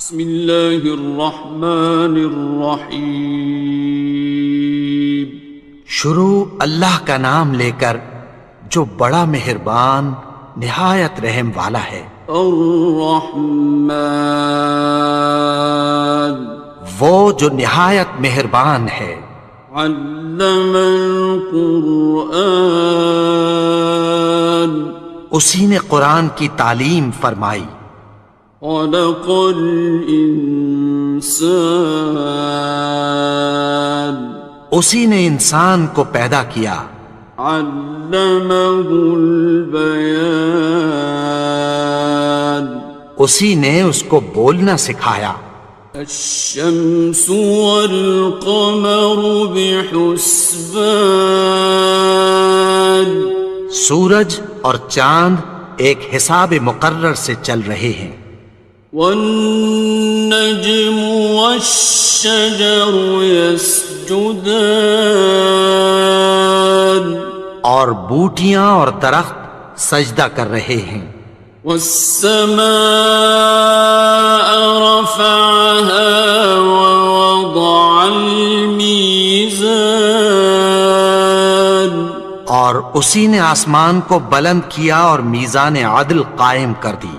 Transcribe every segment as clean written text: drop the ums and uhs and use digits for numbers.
بسم اللہ الرحمن الرحیم۔ شروع اللہ کا نام لے کر جو بڑا مہربان نہایت رحم والا ہے۔ الرحمن، وہ جو نہایت مہربان ہے۔ علم القرآن، اسی نے قرآن کی تعلیم فرمائی۔ خلق الانسان، اسی نے انسان کو پیدا کیا۔ علمہ البیان، اسی نے اس کو بولنا سکھایا۔ الشمس والقمر بحسبان، سورج اور چاند ایک حساب مقرر سے چل رہے ہیں۔ والنجم والشجر يسجدان، اور بوٹیاں اور درخت سجدہ کر رہے ہیں۔ والسماء رفعها ووضع الميزان، اور اسی نے آسمان کو بلند کیا اور میزان عدل قائم کر دی۔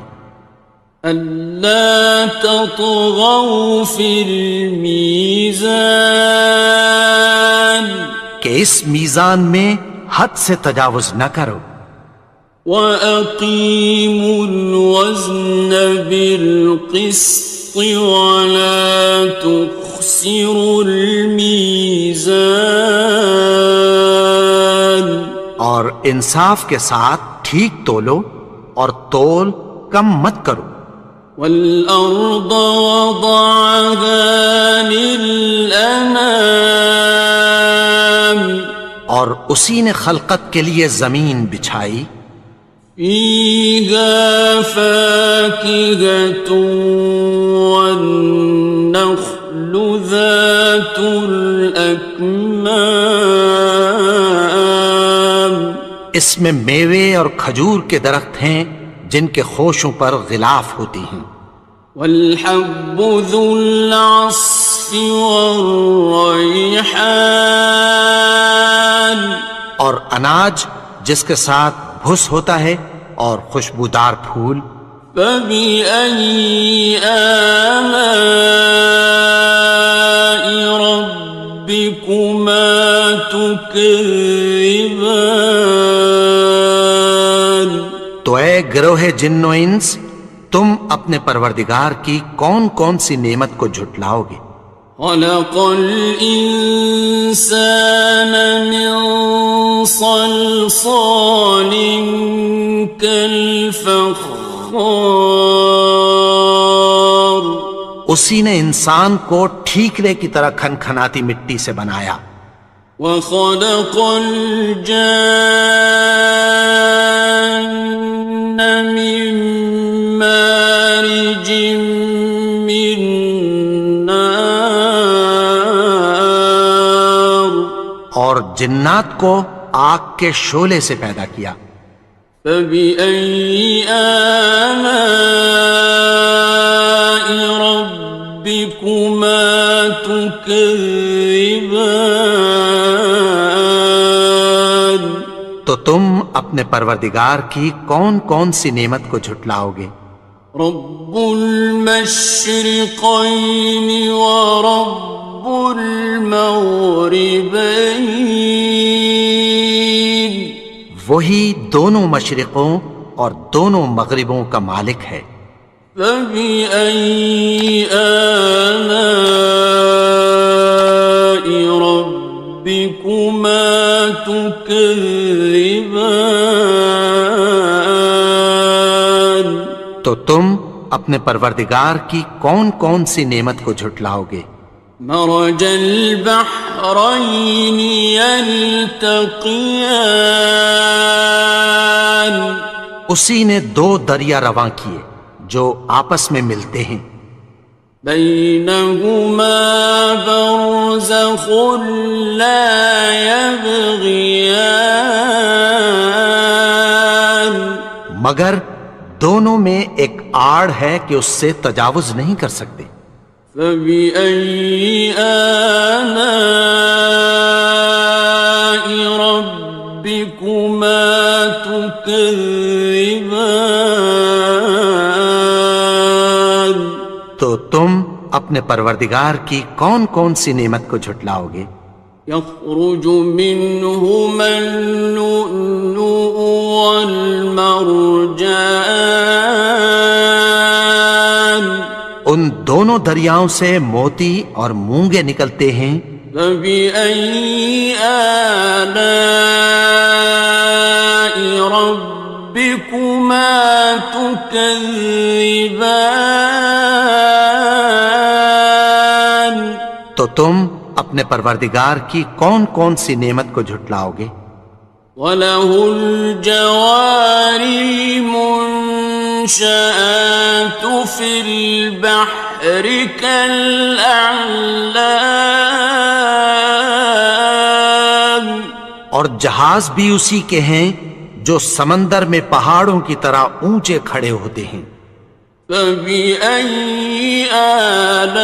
ألا تطغوا في الميزان، کہ اس میزان میں حد سے تجاوز نہ کرو۔ وَأَقِيمُوا الْوَزْنَ بِالْقِسْطِ وَلَا تُخْسِرُوا الْمِيزَانَ، اور انصاف کے ساتھ ٹھیک تولو اور تول کم مت کرو۔ وَالْأَرْضَ وَضَعَهَا لِلْأَنَامِ، اور اسی نے خلقت کے لیے زمین بچھائی۔ فِيهَا فَاكِهَةٌ وَالنَّخْلُ ذَاتُ الْأَكْمَامِ، اس میں میوے اور کھجور کے درخت ہیں جن کے خوشوں پر غلاف ہوتی ہیں۔ وَالْحَبُّ ذُو الْعَصْفِ وَالرَّيْحَانِ، اور اناج جس کے ساتھ بھس ہوتا ہے اور خوشبودار پھول۔ فَبِأَيِّ آلَاءِ رَبِّكُمَا تُكَذِّبَانِ، تو اے گروہ جن و انس، تم اپنے پروردگار کی کون کون سی نعمت کو جھٹلاؤ گے؟ خَلَقَ الْإِنسَانَ مِنْ صَلْصَالٍ كَالْفَخَّارِ، اسی نے انسان کو ٹھیکرے کی طرح کھنکھناتی مٹی سے بنایا۔ وَخَلَقَ الْجَانَّ مِن مَّارِجٍ مِّن نَّارٍ، اور جنات کو آگ کے شعلے سے پیدا کیا۔ فَبِأَيِّ آلَاءِ رَبِّكُمَا تُكَذِّبَانِ، تو تم اپنے پروردگار کی کون کون سی نعمت کو جھٹلاؤ گے؟ رب المشرقین ورب المغربین، وہی دونوں مشرقوں اور دونوں مغربوں کا مالک ہے۔ فَبِأَيِّ آلَاءِ رَبِّكُمَا تُكَذِّبَانِ، تو تم اپنے پروردگار کی کون کون سی نعمت کو جھٹلاؤ گے؟ مرج البحرین یلتقیان، اسی نے دو دریا رواں کیے جو آپس میں ملتے ہیں۔ بینہما برزخ لا یبغیان، مگر دونوں میں ایک آڑ ہے کہ اس سے تجاوز نہیں کر سکتے۔ فبأي آلاء ربكما تكذبان؟ تو تم اپنے پروردگار کی کون کون سی نعمت کو جھٹلاؤ گے؟ يخرج منهما اللؤلؤ والمرجان، ان دونوں دریاؤں سے موتی اور مونگے نکلتے ہیں۔ فبأي آلاء ربكما تكذبان؟ تو تم اپنے پروردگار کی کون کون سی نعمت کو جھٹلاؤ گے؟ وَلَهُ الْجَوَارِ الْمُنشَآتُ فِي الْبَحْرِ كَالْأَعْلَامِ، اور جہاز بھی اسی کے ہیں جو سمندر میں پہاڑوں کی طرح اونچے کھڑے ہوتے ہیں۔ فَبِأَيِّ آلَاءِ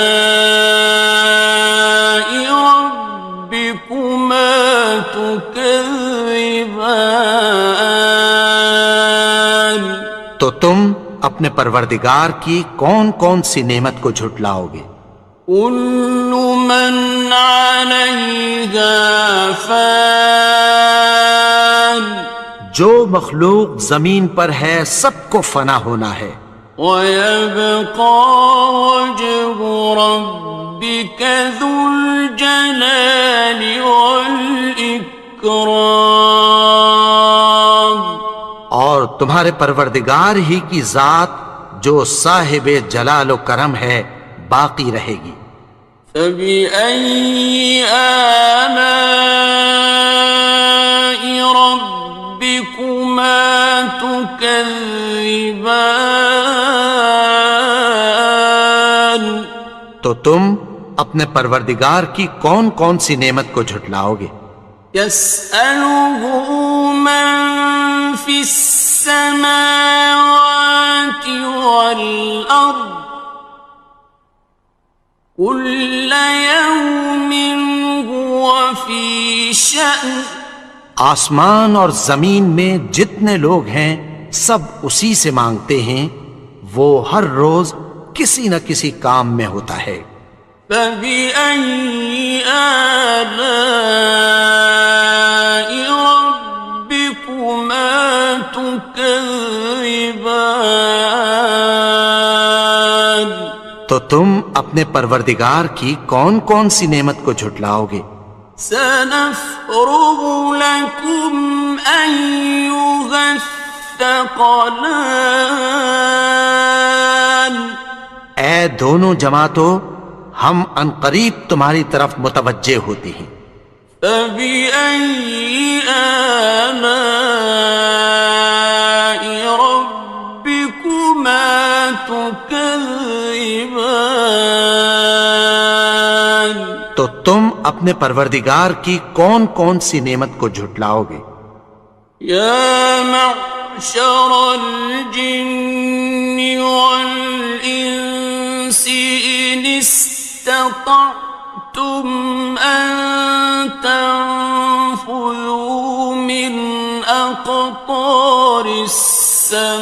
رَبِّكُمَا تُكَذِّبَانِ؟ تو تم اپنے پروردگار کی کون کون سی نعمت کو جھٹلاؤ گے؟ كُلُّ مَنْ عَلَيْهَا فَانٍ، جو مخلوق زمین پر ہے سب کو فنا ہونا ہے۔ وَيَبْقَى وَجْهُ رَبِّكَ ذُو الْجَلَالِ وَالْإِكْرَامِ، اور تمہارے پروردگار ہی کی ذات جو صاحب جلال و کرم ہے باقی رہے گی۔ فَبِأَيِّ آلَاءِ رَبِّكُمَا تُكَذِّبَانِ؟ تو تم اپنے پروردگار کی کون کون سی نعمت کو جھٹلاؤ گے؟ يَسْأَلُهُ مَن فِي السَّمَاوَاتِ وَالْأَرْضِ كُلَّ يَوْمٍ هُوَ فِي شَأْنٍ، آسمان اور زمین میں جتنے لوگ ہیں سب اسی سے مانگتے ہیں، وہ ہر روز کسی نہ کسی کام میں ہوتا ہے۔ فَبِأَيِّ آلَاءِ رَبِّكُمَا تُكَذِّبَانِ؟ تو تم اپنے پروردگار کی کون کون سی نعمت کو جھٹلاؤ گے؟ سَنَفْرُغُ لَكُمْ أَيُّهَ الثَّقَلَانِ، اے دونوں جماعتوں ہم عنقریب تمہاری طرف متوجہ ہوتے ہیں۔ فَبِأَيِّ آلَاءِ رَبِّكُمَا تُكَذِّبَانِ؟ تو تم اپنے پروردگار کی کون کون سی نعمت کو جھٹلاؤ گے؟ يَا مَعْشَرَ الْجِنِّ وَالْإِنسِ إِنِ اسْتَطَعْتُمْ أَن تَنفُذُوا مِنْ أَقْطَارِ السَّمَاوَاتِ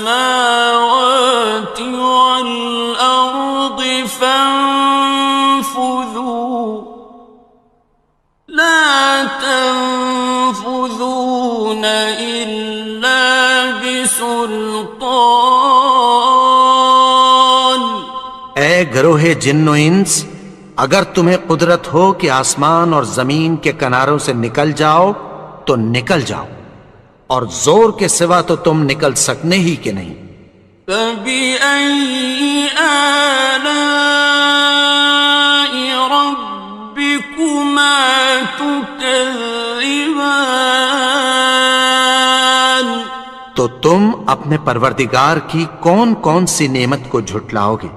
وَالْأَرْضِ فَانفُذُوا لَا تَنفُذُونَ إِلَّا بِسُلْطَانٍ۔ اے گروہ جن و انس، اگر تمہیں قدرت ہو کہ آسمان اور زمین کے کناروں سے نکل جاؤ تو نکل جاؤ، اور زور کے سوا تو تم نکل سکنے ہی کہ نہیں۔ فَبِأَيِّ آلَاءِ رَبِّكُمَا تُكَذِّبَانِ؟ تو تم اپنے پروردگار کی کون کون سی نعمت کو جھٹلاؤ گے؟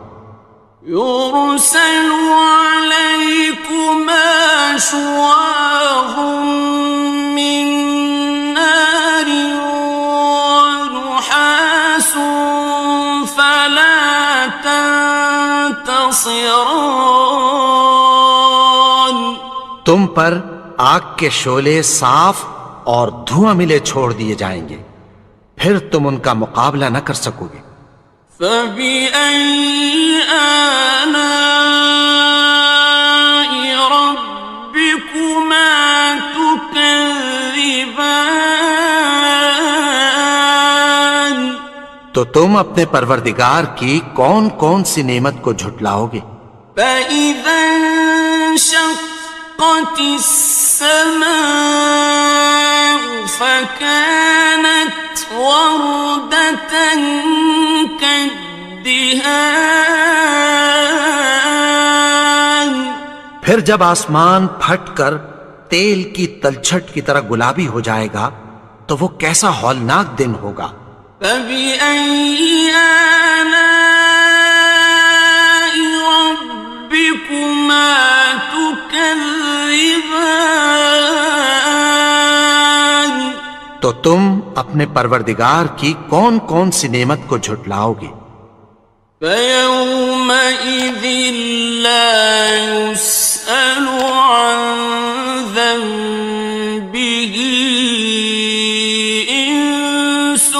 يُرْسَلُ عَلَيْكُمَا شُوَاظٌ مِّن نَّارٍ وَنُحَاسٌ ينتصران تم پر آگ کے شعلے صاف اور دھواں ملے چھوڑ دیے جائیں گے، پھر تم ان کا مقابلہ نہ کر سکو گے۔ فبأي آلاء ربكما تكذبان تو تم اپنے پروردگار کی کون کون سی نعمت کو جھٹلاؤ گے؟ فإذا انشقت السماء فكانت وردة كالدهان پھر جب آسمان پھٹ کر تیل کی تلچھٹ کی طرح گلابی ہو جائے گا تو وہ کیسا ہولناک دن ہوگا۔ فبأي آلاء ربكما تكذبان تو تم اپنے پروردگار کی کون کون سی نعمت کو جھٹلاؤ گے؟ فيومئذ لا يسأل عن ذنبه إنس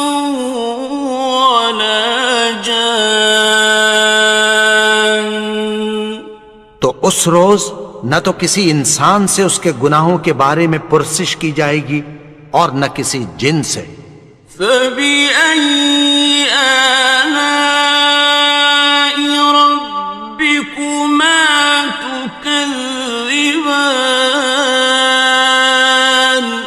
ولا جان تو اس روز نہ تو کسی انسان سے اس کے گناہوں کے بارے میں پرسش کی جائے گی اور نہ کسی جن سے۔ فبأي آلاء ربكما تكذبان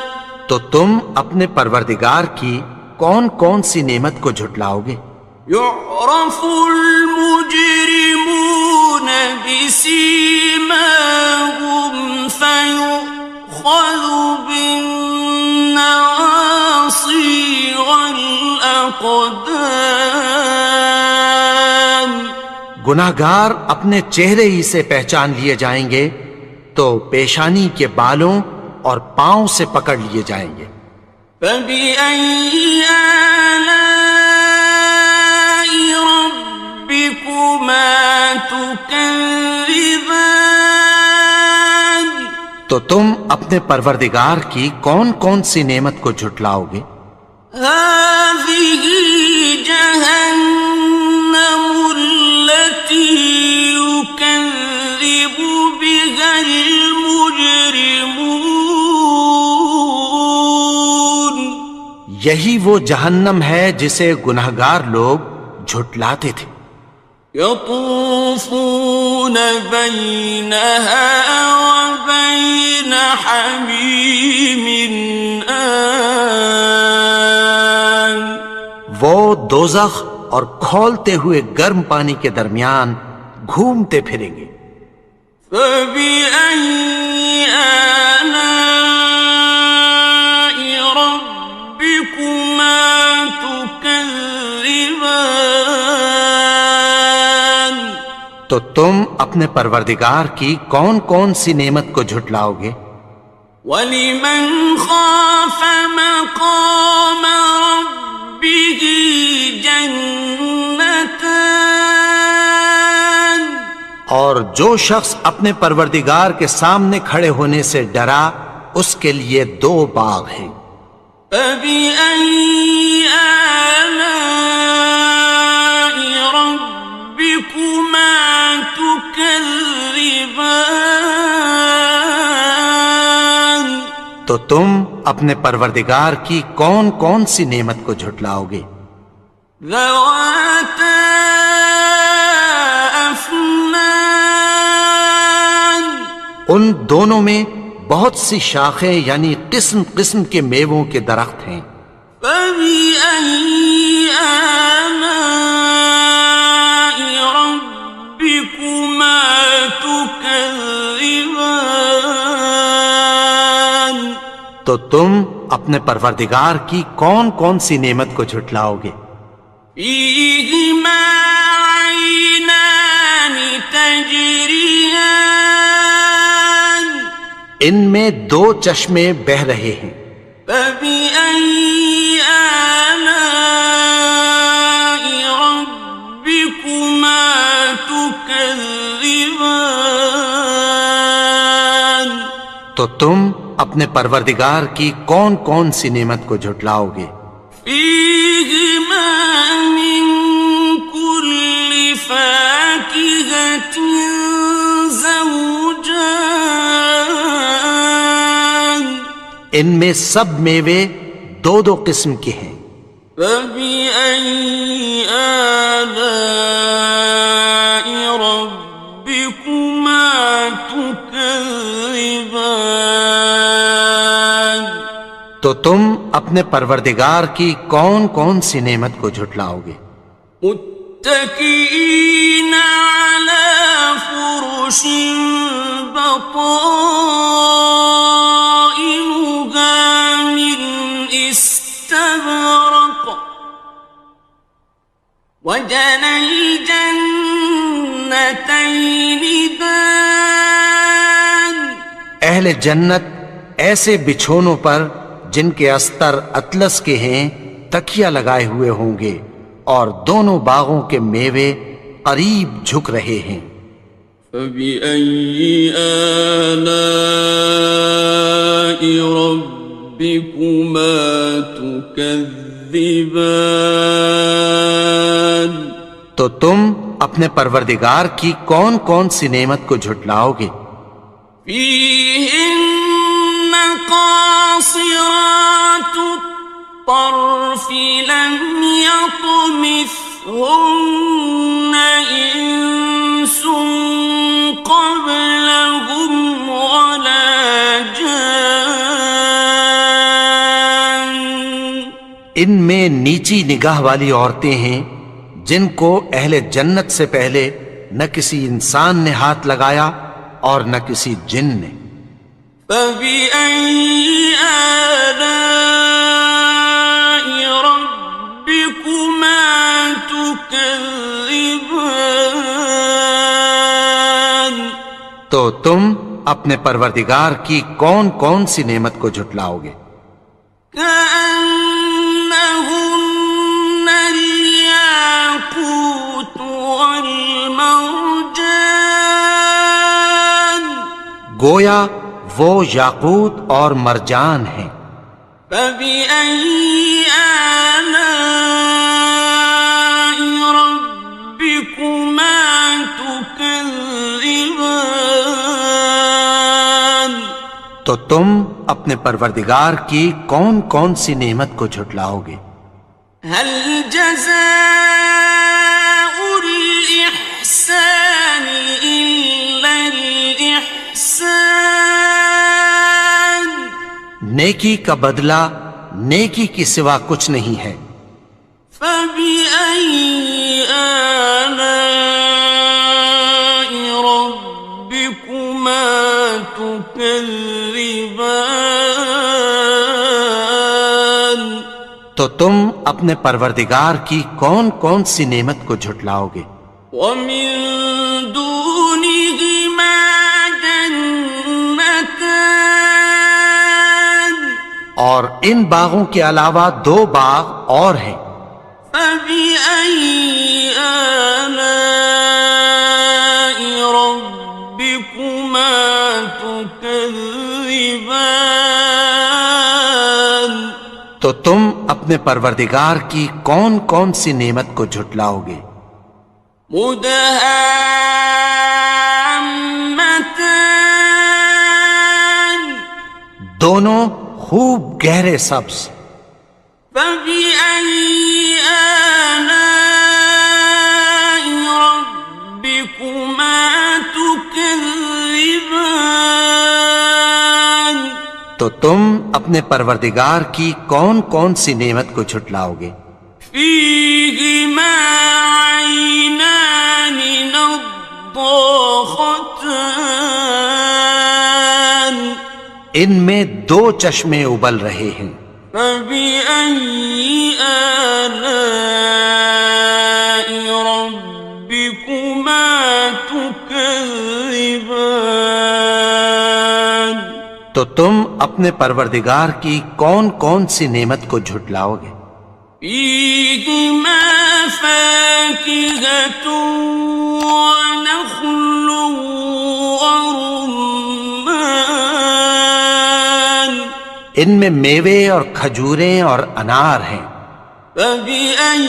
تو تم اپنے پروردگار کی کون کون سی نعمت کو جھٹلاؤ گے؟ يعرف المجرمون بسيماهم فيؤخذ بالنواصي والأقدام گناہگار اپنے چہرے ہی سے پہچان لیے جائیں گے تو پیشانی کے بالوں اور پاؤں سے پکڑ لیے جائیں گے۔ فبأي آلاء ربكما تكذبان تو تم اپنے پروردگار کی کون کون سی نعمت کو جھٹلاؤ گے؟ هذه جهنم التي يكذب بها المجرمون یہی وہ جہنم ہے جسے گناہگار لوگ جھٹلاتے تھے۔ يطوفون بينها وبين حميم آن وہ دوزخ اور کھولتے ہوئے گرم پانی کے درمیان گھومتے پھریں گے۔ فبأي آلاء ربكما تكذبان تو تم اپنے پروردگار کی کون کون سی نعمت کو جھٹلاؤ گے؟ وَلِمَنْ خَافَ مَقَامَ رَبِّهِ جَنَّتَانِ اور جو شخص اپنے پروردگار کے سامنے کھڑے ہونے سے ڈرا اس کے لیے دو باغ ہیں۔ فَبِأَيِّ آلَاءِ رَبِّكُمَا تُكَذِّبَانِ تو تم اپنے پروردگار کی کون کون سی نعمت کو جھٹلاؤ گے؟ ذَوَاتَا أَفْنَانٍ ان دونوں میں بہت سی شاخیں یعنی قسم قسم کے میووں کے درخت ہیں۔ فَبِأَيِّ آلَاءِ رَبِّكُمَا تُكَذِّبَانِ تو تم اپنے پروردگار کی کون کون سی نعمت کو جھٹلاؤ گے؟ فِيهِمَا عَيْنَانِ تَجْرِيَانِ ان میں دو چشمے بہہ رہے ہیں۔ فَبِأَيِّ آلَاءِ رَبِّكُمَا تُكَذِّبَانِ تكذبان تو تم اپنے پروردگار کی کون کون سی نعمت کو جھٹلاؤ گے؟ فيهما من كل فاكهة زوجان ان میں سب میوے دو دو قسم کے ہیں۔ فبأي آلاء ربكما تكذبان تو تم اپنے پروردگار کی کون کون سی نعمت کو جھٹلاؤ گے؟ متكئين على فرش بطائنها من استبرق وجنى الجنتين دان اہل جنت ایسے بچھونوں پر جن کے استر اطلس کے ہیں تکیہ لگائے ہوئے ہوں گے، اور دونوں باغوں کے میوے قریب جھک رہے ہیں۔ فبأي آلاء ربكما تكذبان تو تم اپنے پروردگار کی کون کون سی نعمت کو جھٹلاؤ گے؟ فيهن قاصرات الطرف لم يطمثهن إنس قبلهم ولا جان ان میں نیچی نگاہ والی عورتیں ہیں جن کو اہل جنت سے پہلے نہ کسی انسان نے ہاتھ لگایا اور نہ کسی جن نے۔ فبأي آلاء ربكما تكذبان تو تم اپنے پروردگار کی کون کون سی نعمت کو جھٹلاؤ گے؟ كأنهن الياقوت والمرجان گویا وہ یاقوت اور مرجان ہیں۔ فبأي آلاء ربكما تكذبان تو تم اپنے پروردگار کی کون کون سی نعمت کو جھٹلاؤ گے؟ هل جزاء الإحسان إلا الإحسان نیکی کا بدلہ نیکی کی سوا کچھ نہیں ہے۔ فبأي آلاء ربكما تكذبان تو تم اپنے پروردگار کی کون کون سی نعمت کو جھٹلاؤ گے؟ ومن دونهما جنتان اور ان باغوں کے علاوہ دو باغ اور ہیں۔ فبأي آلاء ربكما تكذبان تو تم اپنے پروردگار کی کون کون سی نعمت کو جھٹلاؤ گے؟ مدهامتان دونوں خوب گہرے سبز۔ فبأي آلاء ربكما تكذبان تو تم اپنے پروردگار کی کون کون سی نعمت کو جھٹلاؤ گے؟ فيهما عينان نضاختان ان میں دو چشمے ابل رہے ہیں۔ فبأي آلاء ربكما تكذبان تو تم اپنے پروردگار کی کون کون سی نعمت کو جھٹلاؤ گے؟ فيهما فاكهة ونخل ورمان ان میں میوے اور کھجوریں اور انار ہیں. فبأي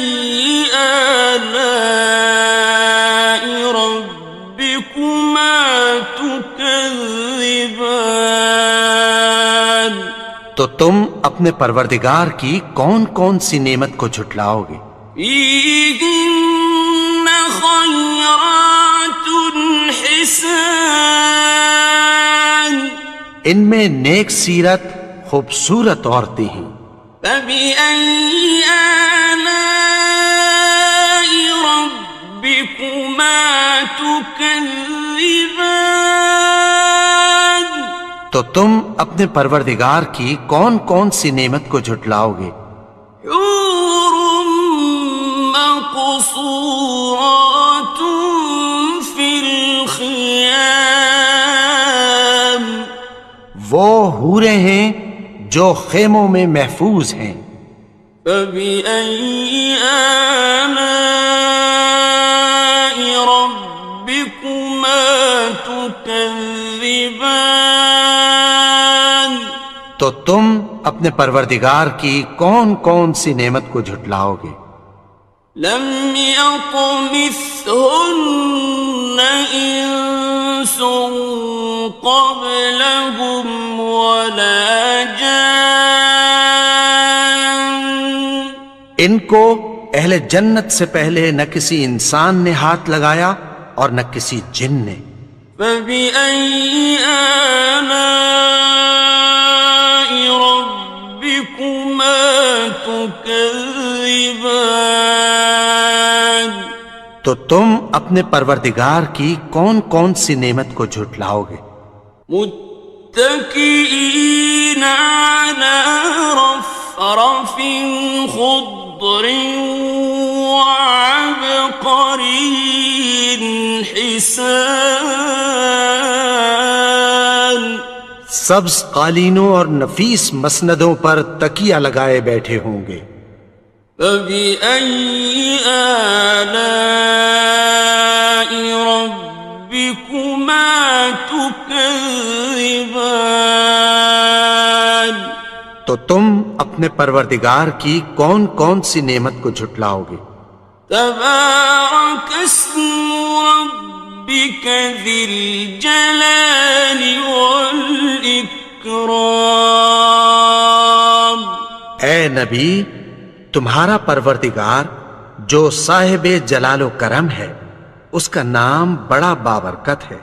آلاء ربكما تكذبان تو تم اپنے پروردگار کی کون کون سی نعمت کو جھٹلاؤ گے؟ فيهن خيرات حسان ان میں نیک سیرت خوبصورت عورتیں ہیں. فبأي آلاء ربكما تكذبان تو تم اپنے پروردگار کی کون کون سی نعمت کو جھٹلاؤ گے؟ حور مقصورات في الخيام وہ حوریں ہیں جو خیموں میں محفوظ ہیں. فبأي آلاء ربكما تكذبان تو تم اپنے پروردگار کی کون کون سی نعمت کو جھٹلاؤ گے؟ لم يطمثهن إنس قبلهم ولا جان ان کو اہل جنت سے پہلے نہ کسی انسان نے ہاتھ لگایا اور نہ کسی جن نے. فبأي آلاء ربكما تكذبان تو تم اپنے پروردگار کی کون کون سی نعمت کو جھٹلاؤ گے؟ متكئين على رفرف خضر وعبقري حسان سبز قالینوں اور نفیس مسندوں پر تکیہ لگائے بیٹھے ہوں گے. فبأي آلاء ربكما تكذبان تو تم اپنے پروردگار کی کون کون سی نعمت کو جھٹلاؤ گے؟ تبارك اسم ربك ذي الجلال والإكرام اے نبی، تمہارا پروردگار جو صاحب جلال و کرم ہے، اس کا نام بڑا بابرکت ہے.